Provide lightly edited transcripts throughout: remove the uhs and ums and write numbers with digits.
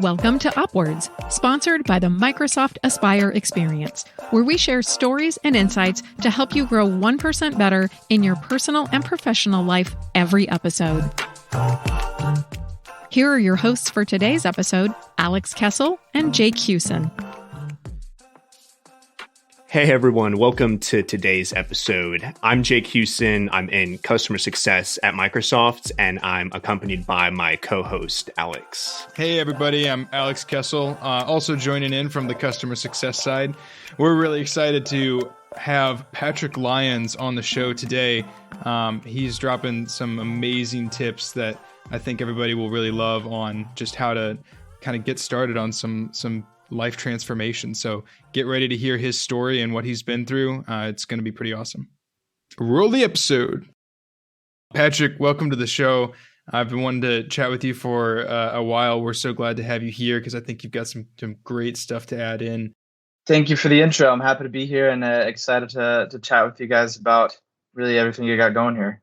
Welcome to Upwards, sponsored by the Microsoft Aspire Experience, where we share stories and insights to help you grow 1% better in your personal and professional life every episode. Here are your hosts for today's episode, Alex Kessel and Jake Hewson. Hey everyone, welcome to today's episode. I'm Jake Hewson. I'm in customer success at Microsoft, and I'm accompanied by my co-host, Alex. Hey everybody, I'm Alex Kessel, also joining in from the customer success side. We're really excited to have Patrick Lyons on the show today. He's dropping some amazing tips that I think everybody will really love on just how to kind of get started on some life transformation. So get ready to hear his story and what he's been through. It's going to be pretty awesome. Roll the episode. Patrick, welcome to the show. I've been wanting to chat with you for a while. We're so glad to have you here because I think you've got some great stuff to add in. Thank you for the intro. I'm happy to be here and excited to chat with you guys about really everything you got going here.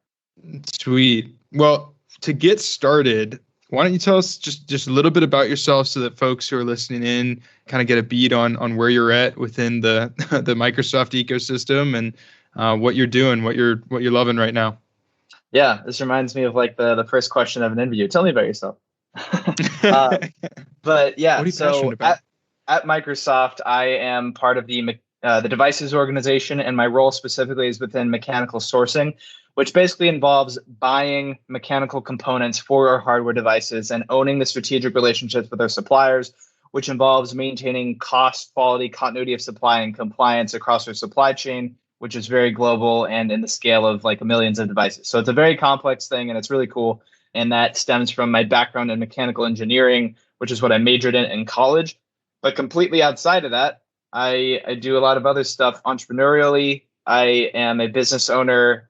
Sweet. Well, to get started, why don't you tell us just a little bit about yourself so that folks who are listening in kind of get a beat on where you're at within the the Microsoft ecosystem and what you're doing, what you're loving right now. Yeah, this reminds me of like the first question of an interview. Tell me about yourself. But yeah, what are you passionate about? At Microsoft, I am part of the devices organization, and my role specifically is within mechanical sourcing, which basically involves buying mechanical components for our hardware devices and owning the strategic relationships with our suppliers, which involves maintaining cost, quality, continuity of supply, and compliance across our supply chain, which is very global and in the scale of like millions of devices. So it's a very complex thing, and it's really cool. And that stems from my background in mechanical engineering, which is what I majored in college. But completely outside of that, I do a lot of other stuff entrepreneurially. I am a business owner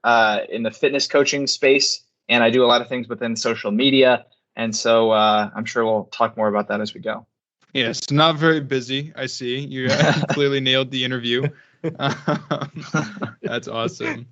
in the fitness coaching space, and I do a lot of things within social media. And so I'm sure we'll talk more about that as we go. Yes, not very busy. I see. You clearly nailed the interview. That's awesome.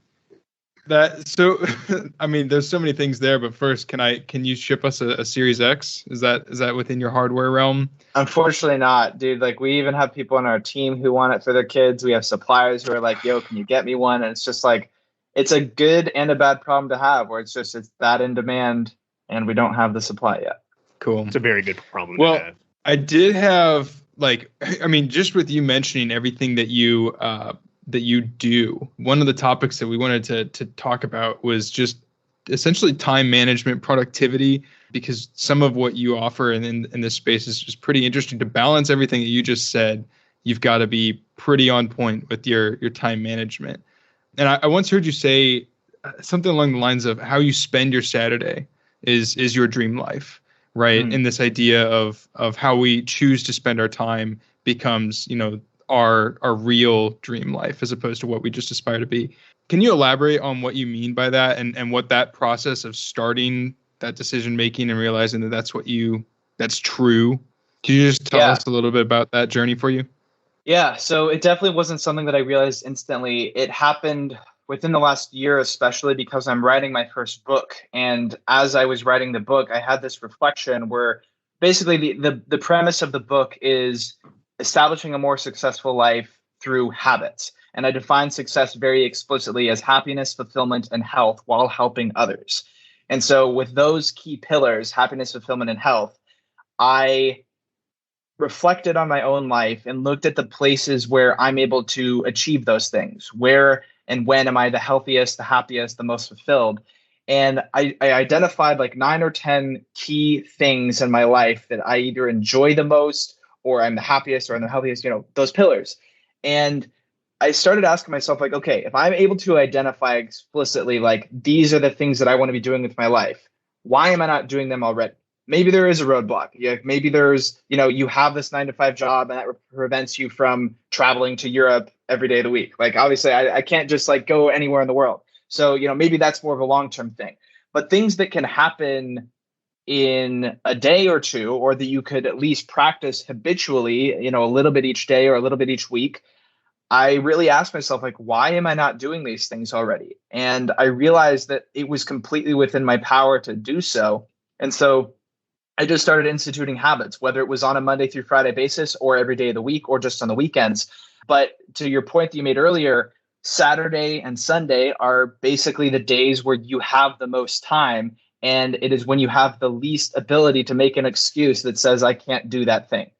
I mean, there's so many things there, but first, can you ship us a Series X? Is that within your hardware realm? Unfortunately not, dude. Like, we even have people on our team who want it for their kids. We have suppliers who are like, yo, can you get me one? And it's just like, it's a good and a bad problem to have, where it's that in demand and we don't have the supply yet. Cool. It's a very good problem to have. I did have just with you mentioning everything that you do, one of the topics that we wanted to talk about was just essentially time management, productivity, because some of what you offer in this space is just pretty interesting. To balance everything that you just said, you've got to be pretty on point with your time management. And I once heard you say something along the lines of how you spend your Saturday is your dream life, right? And this idea of how we choose to spend our time becomes, our real dream life as opposed to what we just aspire to be. Can you elaborate on what you mean by that and what that process of starting that decision making and realizing that that's true? Can you just tell us a little bit about that journey for you? Yeah, so it definitely wasn't something that I realized instantly. It happened within the last year, especially because I'm writing my first book. And as I was writing the book, I had this reflection where basically the premise of the book is establishing a more successful life through habits. And I define success very explicitly as happiness, fulfillment, and health while helping others. And so with those key pillars, happiness, fulfillment, and health, I reflected on my own life and looked at the places where I'm able to achieve those things. Where and when am I the healthiest, the happiest, the most fulfilled? And I identified like 9 or 10 key things in my life that I either enjoy the most, or I'm the happiest, or I'm the healthiest, those pillars. And I started asking myself, like, okay, if I'm able to identify explicitly, like, these are the things that I want to be doing with my life, why am I not doing them already? Maybe there is a roadblock. Yeah, maybe there's, you have this 9-to-5 job and that prevents you from traveling to Europe every day of the week. Like, obviously, I can't just like go anywhere in the world. So, maybe that's more of a long-term thing. But things that can happen in a day or two, or that you could at least practice habitually, a little bit each day or a little bit each week, I really asked myself, like, why am I not doing these things already? And I realized that it was completely within my power to do so. And so I just started instituting habits, whether it was on a Monday through Friday basis or every day of the week or just on the weekends. But to your point that you made earlier, Saturday and Sunday are basically the days where you have the most time. And it is when you have the least ability to make an excuse that says, I can't do that thing.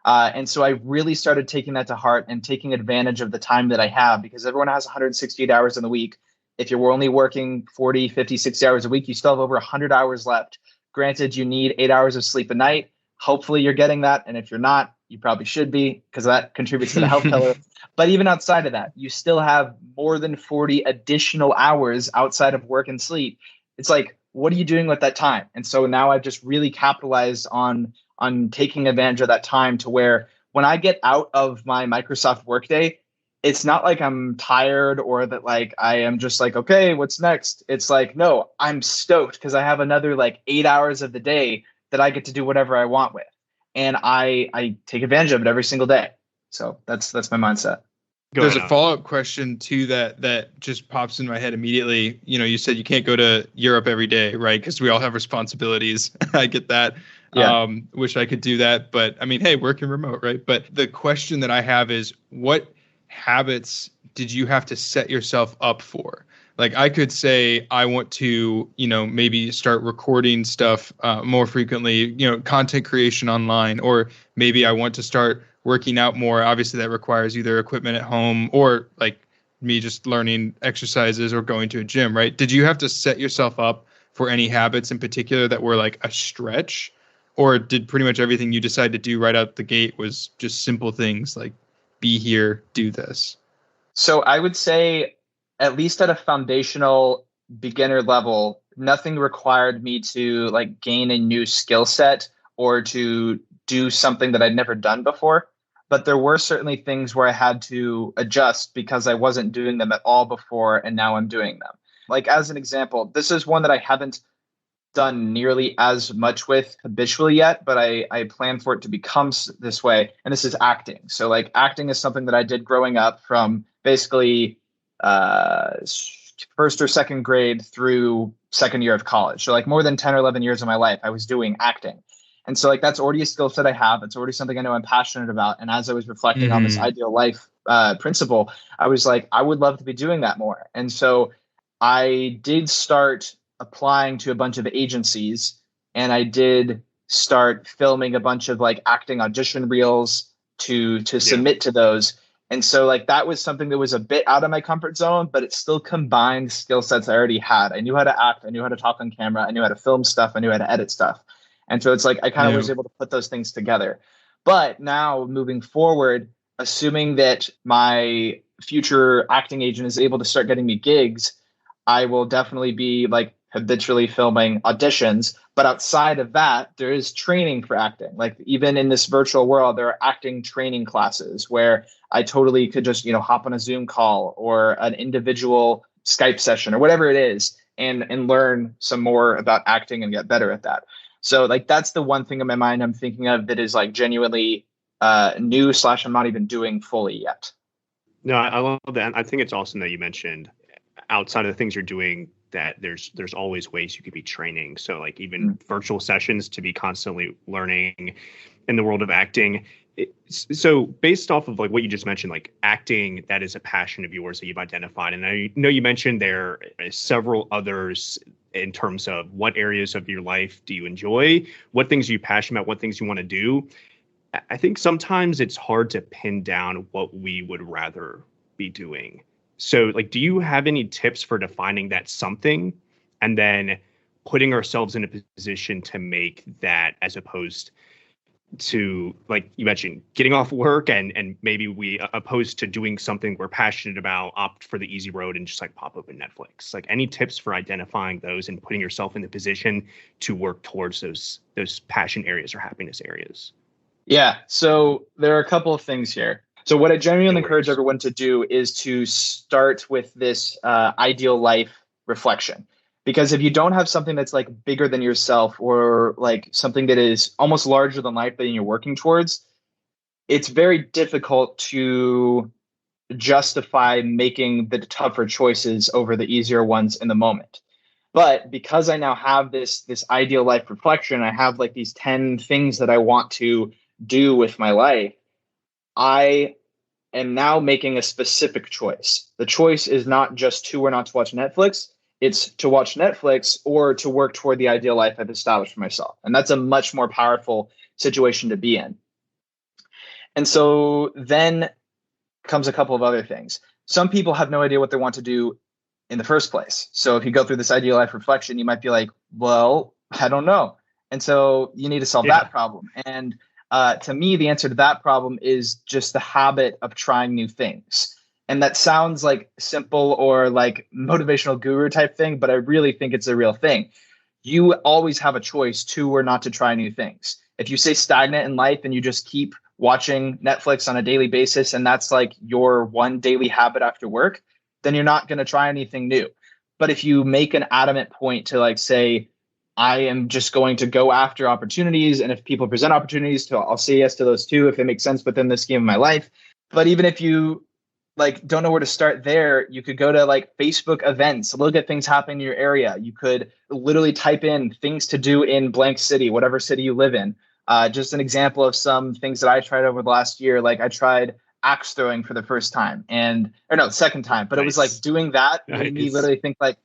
And so I really started taking that to heart and taking advantage of the time that I have, because everyone has 168 hours in the week. If you're only working 40, 50, 60 hours a week, you still have over 100 hours left. Granted, you need 8 hours of sleep a night. Hopefully you're getting that. And if you're not, you probably should be, because that contributes to the health pillar. But even outside of that, you still have more than 40 additional hours outside of work and sleep. It's like, what are you doing with that time? And so now I've just really capitalized on taking advantage of that time to where when I get out of my Microsoft workday, it's not like I'm tired or that like I am just like, okay, what's next? It's like, no, I'm stoked because I have another like 8 hours of the day that I get to do whatever I want with. And I take advantage of it every single day. So that's my mindset. There's a follow-up question to that just pops in my head immediately. You know, you said you can't go to Europe every day, right? Because we all have responsibilities. I get that. Yeah. Wish I could do that. But I mean, hey, working remote, right? But the question that I have is, what habits did you have to set yourself up for? Like I could say, I want to, maybe start recording stuff more frequently, content creation online, or maybe I want to start working out more. Obviously that requires either equipment at home or like me just learning exercises or going to a gym, right? Did you have to set yourself up for any habits in particular that were like a stretch, or did pretty much everything you decided to do right out the gate was just simple things like be here, do this? So I would say, at least at a foundational beginner level, nothing required me to like gain a new skill set or to do something that I'd never done before. But there were certainly things where I had to adjust because I wasn't doing them at all before, and now I'm doing them. Like as an example, this is one that I haven't done nearly as much with habitually yet, but I plan for it to become this way. And this is acting. So like acting is something that I did growing up from basically first or second grade through second year of college. So like more than 10 or 11 years of my life, I was doing acting. And so like that's already a skill set I have. It's already something I know I'm passionate about. And as I was reflecting on this ideal life principle, I was like, I would love to be doing that more. And so I did start applying to a bunch of agencies, and I did start filming a bunch of like acting audition reels to submit to those. And so like that was something that was a bit out of my comfort zone, but it still combined skill sets I already had. I knew how to act, I knew how to talk on camera, I knew how to film stuff, I knew how to edit stuff. And so it's like I kind of was able to put those things together. But now moving forward, assuming that my future acting agent is able to start getting me gigs, I will definitely be like habitually filming auditions. But outside of that, there is training for acting. Like even in this virtual world, there are acting training classes where I totally could just, hop on a Zoom call or an individual Skype session or whatever it is and learn some more about acting and get better at that. So like that's the one thing in my mind I'm thinking of that is like genuinely new / I'm not even doing fully yet. No, I love that. I think it's awesome that you mentioned outside of the things you're doing that there's always ways you could be training. So like even virtual sessions to be constantly learning in the world of acting. So based off of like what you just mentioned, like acting, that is a passion of yours that you've identified. And I know you mentioned there are several others in terms of what areas of your life do you enjoy, what things are you passionate about, what things you want to do. I think sometimes it's hard to pin down what we would rather be doing. So like, do you have any tips for defining that something and then putting ourselves in a position to make that, as opposed to, like you mentioned, getting off work and maybe we, opposed to doing something we're passionate about, opt for the easy road and just like pop open Netflix? Like any tips for identifying those and putting yourself in the position to work towards those passion areas or happiness areas? Yeah. So there are a couple of things here. So what I genuinely encourage everyone to do is to start with this ideal life reflection. Because if you don't have something that's like bigger than yourself or like something that is almost larger than life that you're working towards, it's very difficult to justify making the tougher choices over the easier ones in the moment. But because I now have this ideal life reflection, I have like these 10 things that I want to do with my life. I am now making a specific choice. The choice is not just to or not to watch Netflix. It's to watch Netflix or to work toward the ideal life I've established for myself. And that's a much more powerful situation to be in. And so then comes a couple of other things. Some people have no idea what they want to do in the first place. So if you go through this ideal life reflection, you might be like, well, I don't know. And so you need to solve that problem. And to me, the answer to that problem is just the habit of trying new things. And that sounds like simple or like motivational guru type thing, but I really think it's a real thing. You always have a choice to or not to try new things. If you stay stagnant in life and you just keep watching Netflix on a daily basis, and that's like your one daily habit after work, then you're not going to try anything new. But if you make an adamant point to like say, I am just going to go after opportunities, and if people present opportunities, I'll say yes to those too if it makes sense within the scheme of my life. But even if you like don't know where to start there, you could go to like Facebook events, look at things happening in your area. You could literally type in things to do in blank city, whatever city you live in. Just an example of some things that I tried over the last year. Like I tried axe throwing for the first time second time, but It was like doing that made me literally think like,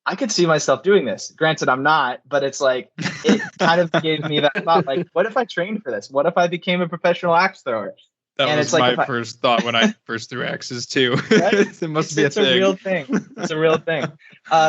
I could see myself doing this. Granted, I'm not, but it's like, it kind of gave me that thought, like, what if I trained for this? What if I became a professional axe thrower? That was my first thought when I first threw axes too. Right? It must be a thing. It's a real thing. It's a real thing.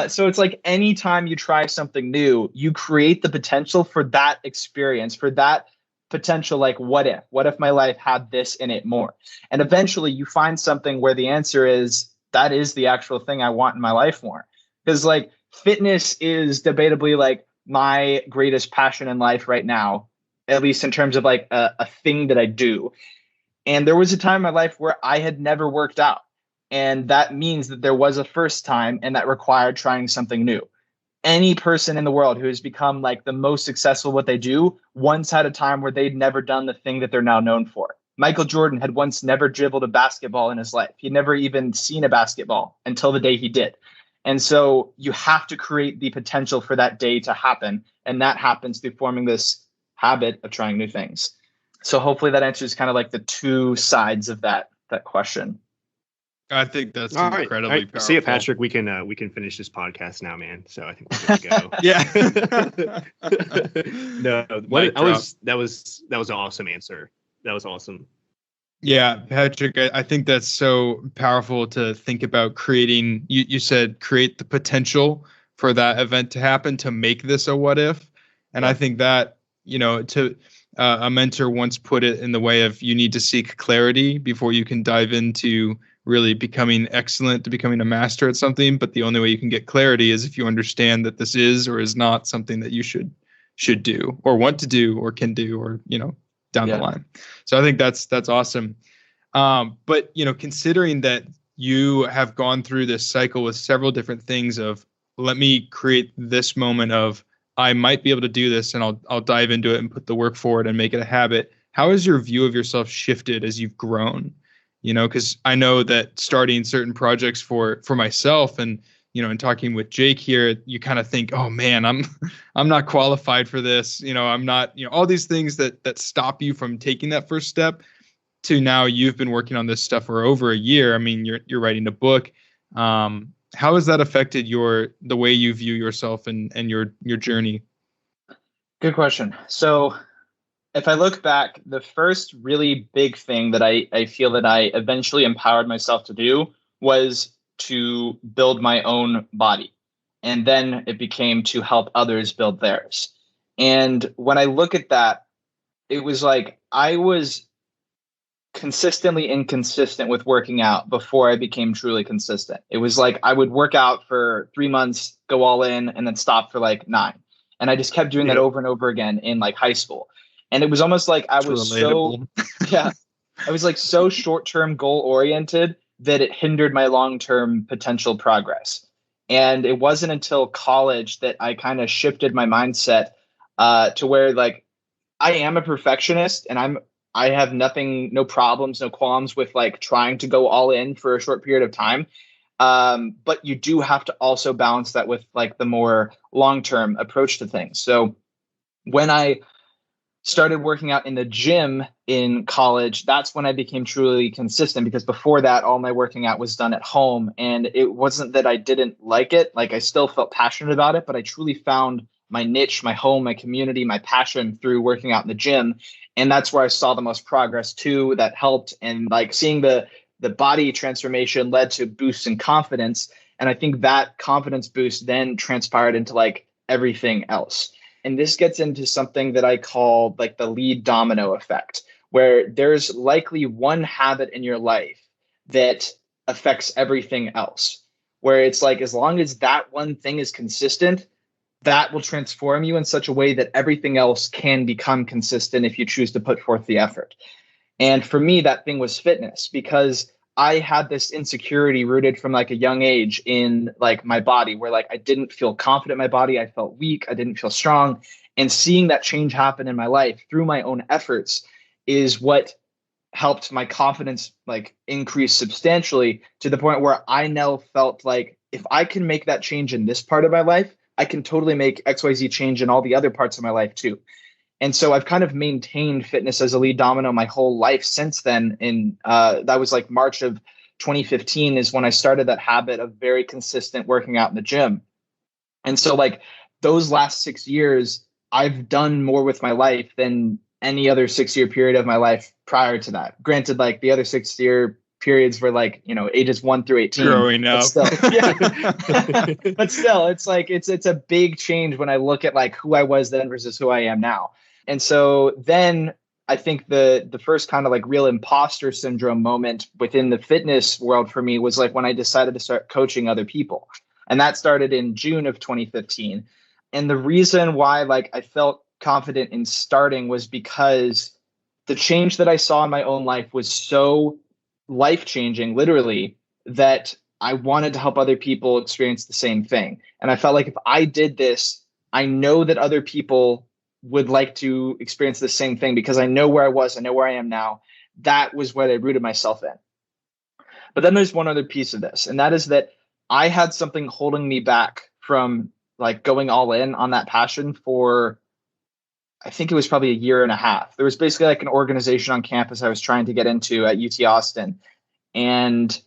So it's like anytime you try something new, you create the potential for that experience, for that potential, like, what if my life had this in it more? And eventually you find something where the answer is, that is the actual thing I want in my life more. Because like fitness is debatably like my greatest passion in life right now, at least in terms of like a thing that I do. And there was a time in my life where I had never worked out. And that means that there was a first time, and that required trying something new. Any person in the world who has become like the most successful at what they do once had a time where they'd never done the thing that they're now known for. Michael Jordan had once never dribbled a basketball in his life. He'd never even seen a basketball until the day he did. And so you have to create the potential for that day to happen. And that happens through forming this habit of trying new things. So hopefully that answers kind of like the two sides of that question. I think that's incredibly powerful. See you, Patrick. We can finish this podcast now, man. So I think we're good to go. Yeah. That was an awesome answer. That was awesome. Yeah, Patrick, I think that's so powerful to think about creating. You said create the potential for that event to happen, to make this a what if. And I think that, a mentor once put it in the way of, you need to seek clarity before you can dive into really becoming excellent, to becoming a master at something. But the only way you can get clarity is if you understand that this is or is not something that you should do or want to do or can do, or, down the line. So I think that's awesome. But, considering that you have gone through this cycle with several different things of, let me create this moment of, I might be able to do this, and I'll dive into it and put the work forward and make it a habit. How has your view of yourself shifted as you've grown? Because I know that starting certain projects for myself and, and talking with Jake here, you kind of think, oh man, I'm not qualified for this. I'm not, all these things that stop you from taking that first step, to now you've been working on this stuff for over a year. I mean, you're writing a book. How has that affected the way you view yourself and your journey? Good question. So if I look back, the first really big thing that I feel that I eventually empowered myself to do was to build my own body. And then it became to help others build theirs. And when I look at that, it was like I was consistently inconsistent with working out before I became truly consistent. It was like I would work out for 3 months, go all in, and then stop for like 9. And I just kept doing that over and over again in like high school. And it was almost like I was I was like so short-term goal oriented that it hindered my long-term potential progress. And it wasn't until college that I kind of shifted my mindset to where like I am a perfectionist, and I have no problems, no qualms with like trying to go all in for a short period of time. But you do have to also balance that with like the more long-term approach to things. So when I started working out in the gym in college, that's when I became truly consistent, because before that, all my working out was done at home. And it wasn't that I didn't like it. Like, I still felt passionate about it, but I truly found my niche, my home, my community, my passion through working out in the gym. And that's where I saw the most progress too, that helped. And like seeing the body transformation led to boosts in confidence. And I think that confidence boost then transpired into like everything else. And this gets into something that I call like the lead domino effect, where there's likely one habit in your life that affects everything else, where it's like, as long as that one thing is consistent, that will transform you in such a way that everything else can become consistent if you choose to put forth the effort. And for me, that thing was fitness, because I had this insecurity rooted from like a young age in like my body, where like I didn't feel confident in my body. I felt weak. I didn't feel strong. And seeing that change happen in my life through my own efforts is what helped my confidence like increase substantially, to the point where I now felt like, if I can make that change in this part of my life, I can totally make XYZ change in all the other parts of my life too. And so I've kind of maintained fitness as a lead domino my whole life since then. And that was like March of 2015 is when I started that habit of very consistent working out in the gym. And so like those last 6 years, I've done more with my life than any other 6-year period of my life prior to that. Granted, like the other 6-year periods were like, you know, ages 1 through 18. Growing up. Still, yeah. But still, it's like, it's a big change when I look at like who I was then versus who I am now. And so then I think the first kind of like real imposter syndrome moment within the fitness world for me was like when I decided to start coaching other people. And that started in June of 2015. And the reason why like I felt confident in starting was because the change that I saw in my own life was so life-changing, literally, that I wanted to help other people experience the same thing. And I felt like if I did this, I know that other people would like to experience the same thing, because I know where I was, I know where I am now. That was what I rooted myself in. But then there's one other piece of this, and that is that I had something holding me back from like going all in on that passion for, I think it was probably 1.5 years. There was basically like an organization on campus I was trying to get into at UT Austin. And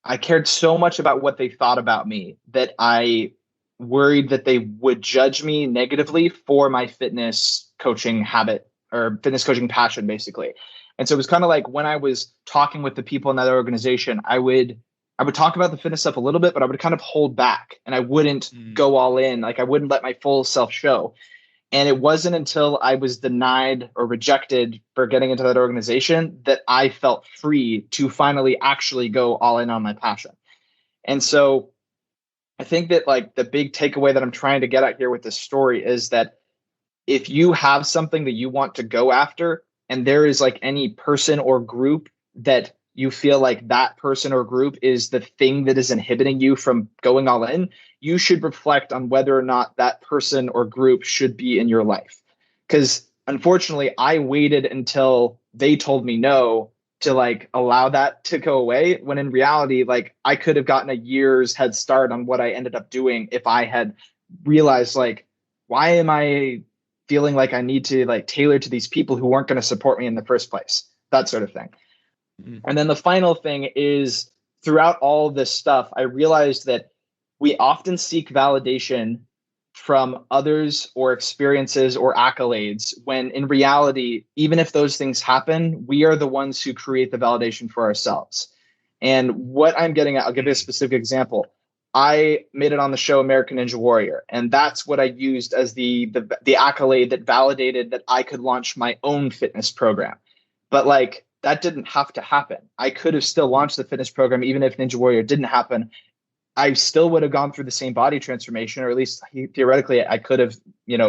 I cared so much about what they thought about me that I worried that they would judge me negatively for my fitness coaching habit or fitness coaching passion, basically. And so it was kind of like when I was talking with the people in that organization, I would talk about the fitness stuff a little bit, but I would kind of hold back and I wouldn't go all in. Like I wouldn't let my full self show. And it wasn't until I was denied or rejected for getting into that organization that I felt free to finally actually go all in on my passion. And so I think that like the big takeaway that I'm trying to get at here with this story is that if you have something that you want to go after, and there is like any person or group that you feel like that person or group is the thing that is inhibiting you from going all in, you should reflect on whether or not that person or group should be in your life. Because unfortunately, I waited until they told me no to like allow that to go away, when in reality, like I could have gotten a year's head start on what I ended up doing if I had realized like, why am I feeling like I need to like tailor to these people who weren't going to support me in the first place, that sort of thing. And then the final thing is, throughout all this stuff, I realized that we often seek validation from others or experiences or accolades, when in reality, even if those things happen, we are the ones who create the validation for ourselves. And what I'm getting at, I'll give you a specific example. I made it on the show American Ninja Warrior, and that's what I used as the accolade that validated that I could launch my own fitness program. But like, that didn't have to happen. I could have still launched the fitness program even if Ninja Warrior didn't happen. I still would have gone through the same body transformation, or at least theoretically I could have,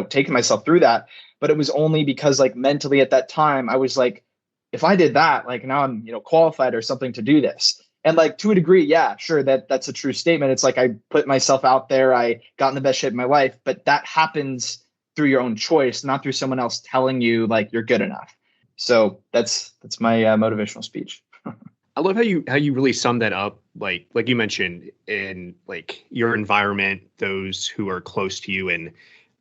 taken myself through that. But it was only because like mentally at that time, I was like, if I did that, like now I'm, qualified or something to do this. And like to a degree, yeah, sure, that's a true statement. It's like I put myself out there, I got in the best shape of my life, but that happens through your own choice, not through someone else telling you like you're good enough. So that's my motivational speech. I love how you really sum that up, like you mentioned, in like your environment, those who are close to you. And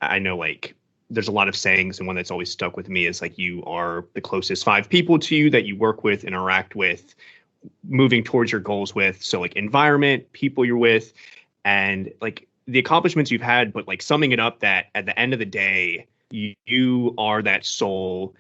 I know like there's a lot of sayings, and one that's always stuck with me is like you are the closest 5 people to you that you work with, interact with, moving towards your goals with. So like environment, people you're with, and like the accomplishments you've had, but like summing it up, that at the end of the day, you are that sole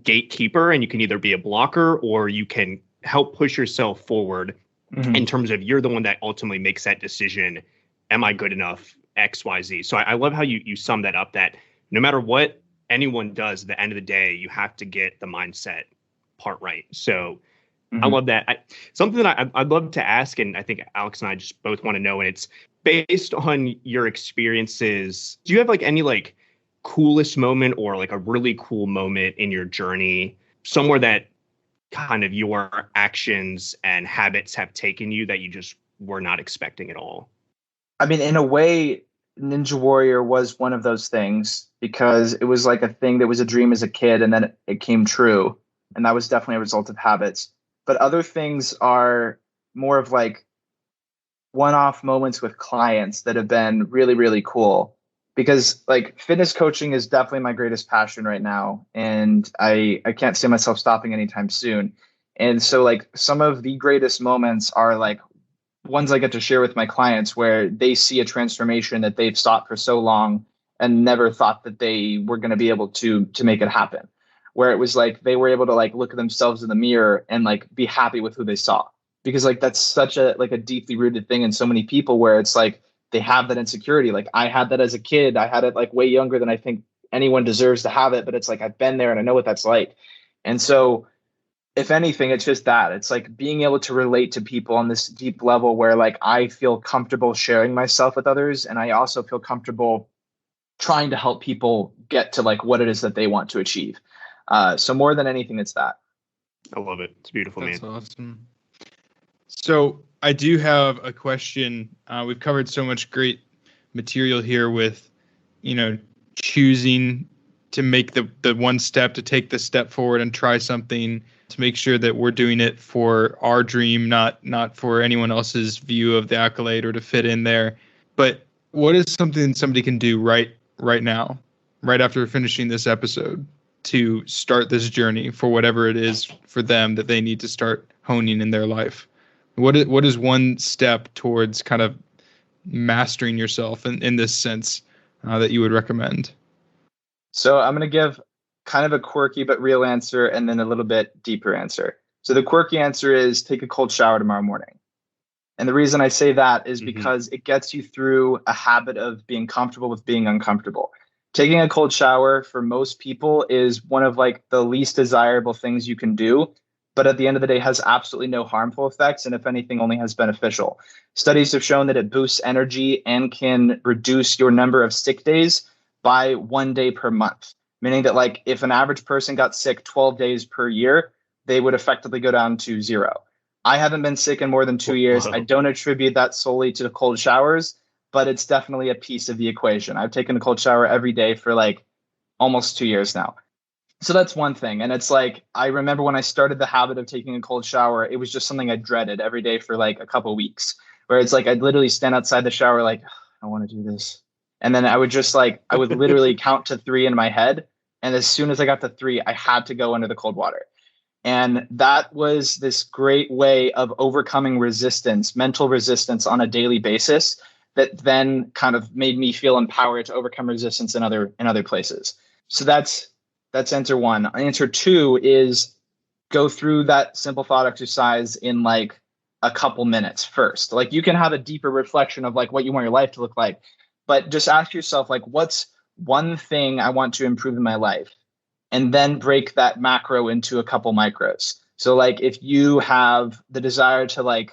gatekeeper, and you can either be a blocker or you can help push yourself forward in terms of you're the one that ultimately makes that decision. Am I good enough? XYZ. So I love how you sum that up, that no matter what anyone does, at the end of the day, you have to get the mindset part right. So I love that. Something that I'd love to ask, and I think Alex and I just both want to know, and it's based on your experiences. Do you have like any like coolest moment or like a really cool moment in your journey, somewhere that kind of your actions and habits have taken you that you just were not expecting at all? I mean, in a way, Ninja Warrior was one of those things, because it was like a thing that was a dream as a kid, and then it came true. And that was definitely a result of habits. But other things are more of like one-off moments with clients that have been really, really cool. Because like fitness coaching is definitely my greatest passion right now. And I can't see myself stopping anytime soon. And so like some of the greatest moments are like ones I get to share with my clients, where they see a transformation that they've sought for so long and never thought that they were going to be able to make it happen. Where it was like they were able to like look at themselves in the mirror and like be happy with who they saw. Because like that's such a like a deeply rooted thing in so many people, where it's like they have that insecurity. Like I had that as a kid. I had it like way younger than I think anyone deserves to have it. But it's like I've been there and I know what that's like. And so if anything, it's just that it's like being able to relate to people on this deep level, where like I feel comfortable sharing myself with others. And I also feel comfortable trying to help people get to like what it is that they want to achieve. So more than anything, it's that. I love it. It's beautiful, That's man. awesome. So I do have a question. We've covered so much great material here with, choosing to make the one step, to take the step forward and try something, to make sure that we're doing it for our dream, not for anyone else's view of the accolade or to fit in there. But what is something somebody can do right now, right after finishing this episode, to start this journey for whatever it is for them that they need to start honing in their life? What is one step towards kind of mastering yourself in this sense that you would recommend? So I'm going to give kind of a quirky but real answer, and then a little bit deeper answer. So the quirky answer is take a cold shower tomorrow morning. And the reason I say that is because it gets you through a habit of being comfortable with being uncomfortable. Taking a cold shower for most people is one of like the least desirable things you can do, but at the end of the day has absolutely no harmful effects, and if anything only has beneficial. Studies have shown that it boosts energy and can reduce your number of sick days by 1 day per month, meaning that like if an average person got sick 12 days per year, they would effectively go down to 0. I haven't been sick in more than 2 years. Whoa. I don't attribute that solely to the cold showers, but it's definitely a piece of the equation. I've taken a cold shower every day for like almost 2 years now. So that's one thing. And it's like, I remember when I started the habit of taking a cold shower, it was just something I dreaded every day for like a couple of weeks, where it's like, I'd literally stand outside the shower, like, I want to do this. And then I would just like, I would literally count to 3 in my head. And as soon as I got to 3, I had to go under the cold water. And that was this great way of overcoming resistance, mental resistance on a daily basis, that then kind of made me feel empowered to overcome resistance in other places. So that's answer 1. Answer 2 is go through that simple thought exercise in like a couple minutes first. Like you can have a deeper reflection of like what you want your life to look like, but just ask yourself like, what's one thing I want to improve in my life? And then break that macro into a couple micros. So like if you have the desire to like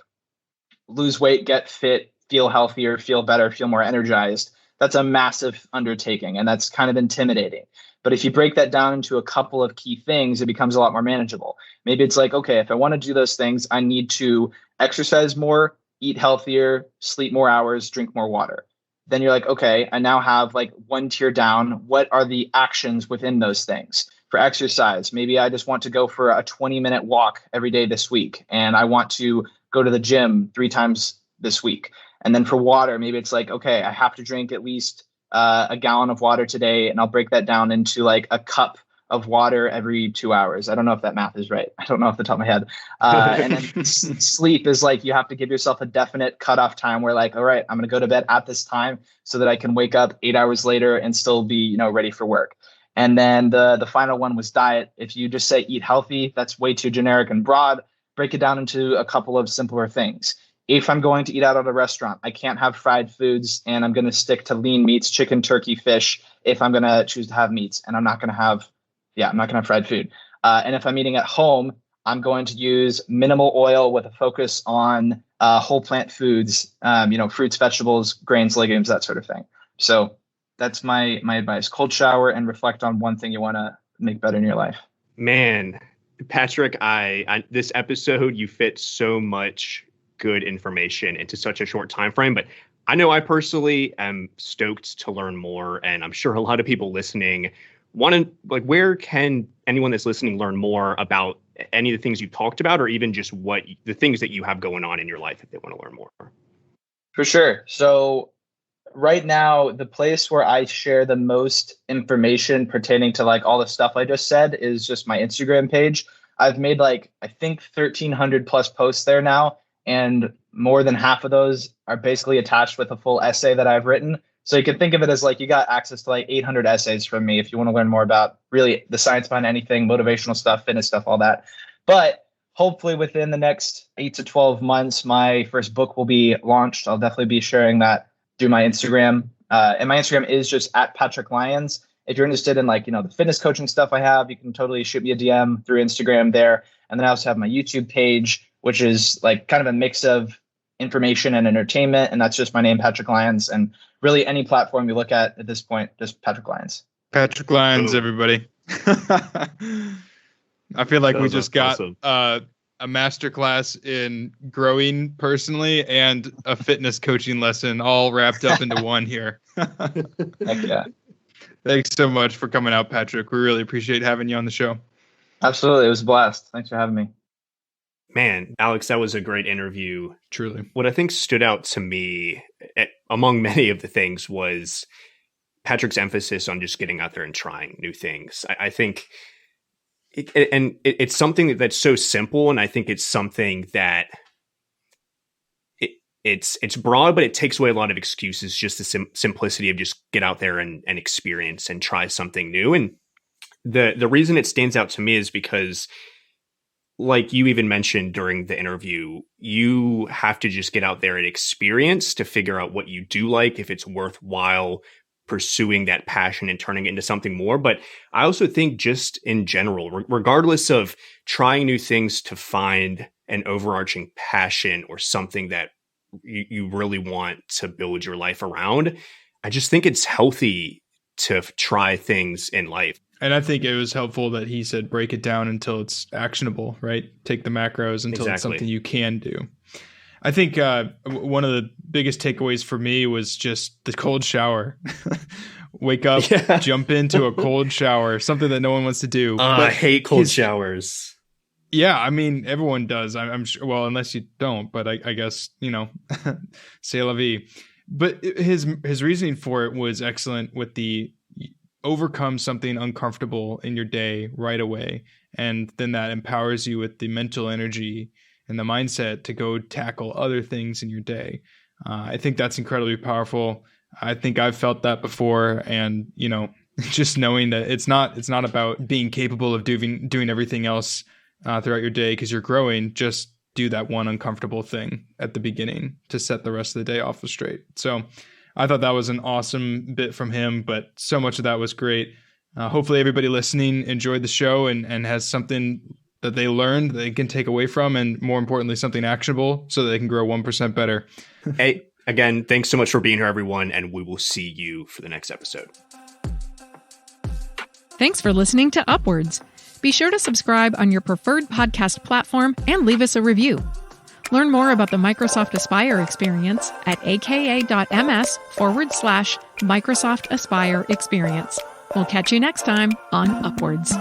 lose weight, get fit, feel healthier, feel better, feel more energized, that's a massive undertaking, and that's kind of intimidating. But if you break that down into a couple of key things, it becomes a lot more manageable. Maybe it's like, okay, if I want to do those things, I need to exercise more, eat healthier, sleep more hours, drink more water. Then you're like, okay, I now have like one tier down. What are the actions within those things? for exercise. Maybe I just want to go for a 20-minute walk every day this week, and I want to go to the gym 3 times this week. And then for water, maybe it's like, okay, I have to drink at least a gallon of water today, and I'll break that down into like a cup of water every 2 hours. I don't know if that math is right. I don't know off the top of my head. And then sleep is like, you have to give yourself a definite cutoff time where like, all right, I'm going to go to bed at this time so that I can wake up 8 hours later and still be, ready for work. And then the final one was diet. If you just say eat healthy, that's way too generic and broad. Break it down into a couple of simpler things. If I'm going to eat out at a restaurant, I can't have fried foods, and I'm going to stick to lean meats, chicken, turkey, fish, if I'm going to choose to have meats, and I'm not going to have fried food. And if I'm eating at home, I'm going to use minimal oil with a focus on whole plant foods, fruits, vegetables, grains, legumes, that sort of thing. So that's my advice. Cold shower and reflect on one thing you want to make better in your life. Man, Patrick, I this episode, you fit so much good information into such a short time frame, but I know I personally am stoked to learn more, and I'm sure a lot of people listening want to, like, where can anyone that's listening learn more about any of the things you talked about, or even just the things that you have going on in your life if they want to learn more? For sure. So right now, the place where I share the most information pertaining to like all the stuff I just said is just my Instagram page. I've made I think 1,300 plus posts there now, and more than half of those are basically attached with a full essay that I've written. So you can think of it as like you got access to like 800 essays from me if you want to learn more about really the science behind anything, motivational stuff, fitness stuff, all that. But hopefully within the next 8 to 12 months, my first book will be launched. I'll definitely be sharing that through my Instagram. And my Instagram is just at Patrick Lyons. If you're interested in the fitness coaching stuff I have, you can totally shoot me a DM through Instagram there. And then I also have my YouTube page, which is like kind of a mix of information and entertainment. And that's just my name, Patrick Lyons. And really any platform you look at this point, just Patrick Lyons. Patrick Lyons, everybody. I feel like we just got a masterclass in growing personally and a fitness coaching lesson all wrapped up into one here. Heck yeah. Thanks so much for coming out, Patrick. We really appreciate having you on the show. Absolutely. It was a blast. Thanks for having me. Man, Alex, that was a great interview. Truly. What I think stood out to me, among many of the things, was Patrick's emphasis on just getting out there and trying new things. I think it's something that's so simple, and I think it's something that it's broad, but it takes away a lot of excuses, just the simplicity of just get out there and experience and try something new. And the reason it stands out to me is because, like you even mentioned during the interview, you have to just get out there and experience to figure out what you do like, if it's worthwhile pursuing that passion and turning it into something more. But I also think just in general, regardless of trying new things to find an overarching passion or something that you really want to build your life around, I just think it's healthy to try things in life. And I think it was helpful that he said break it down until it's actionable, right? Take the macros until it's something you can do. I think one of the biggest takeaways for me was just the cold shower. Wake up, jump into a cold shower, something that no one wants to do. I hate cold showers. Yeah, I mean, everyone does. I'm sure. Well, unless you don't, but I guess, c'est la vie. But his reasoning for it was excellent with the overcome something uncomfortable in your day right away. And then that empowers you with the mental energy and the mindset to go tackle other things in your day. I think that's incredibly powerful. I think I've felt that before. And, just knowing that it's not about being capable of doing everything else throughout your day because you're growing. Just do that one uncomfortable thing at the beginning to set the rest of the day off straight. So I thought that was an awesome bit from him, but so much of that was great. Hopefully everybody listening enjoyed the show and has something that they learned that they can take away from, and more importantly, something actionable so that they can grow 1% better. Hey, again, thanks so much for being here, everyone, and we will see you for the next episode. Thanks for listening to Upwards. Be sure to subscribe on your preferred podcast platform and leave us a review. Learn more about the Microsoft Aspire experience at aka.ms/Microsoft Aspire experience. We'll catch you next time on Upwards.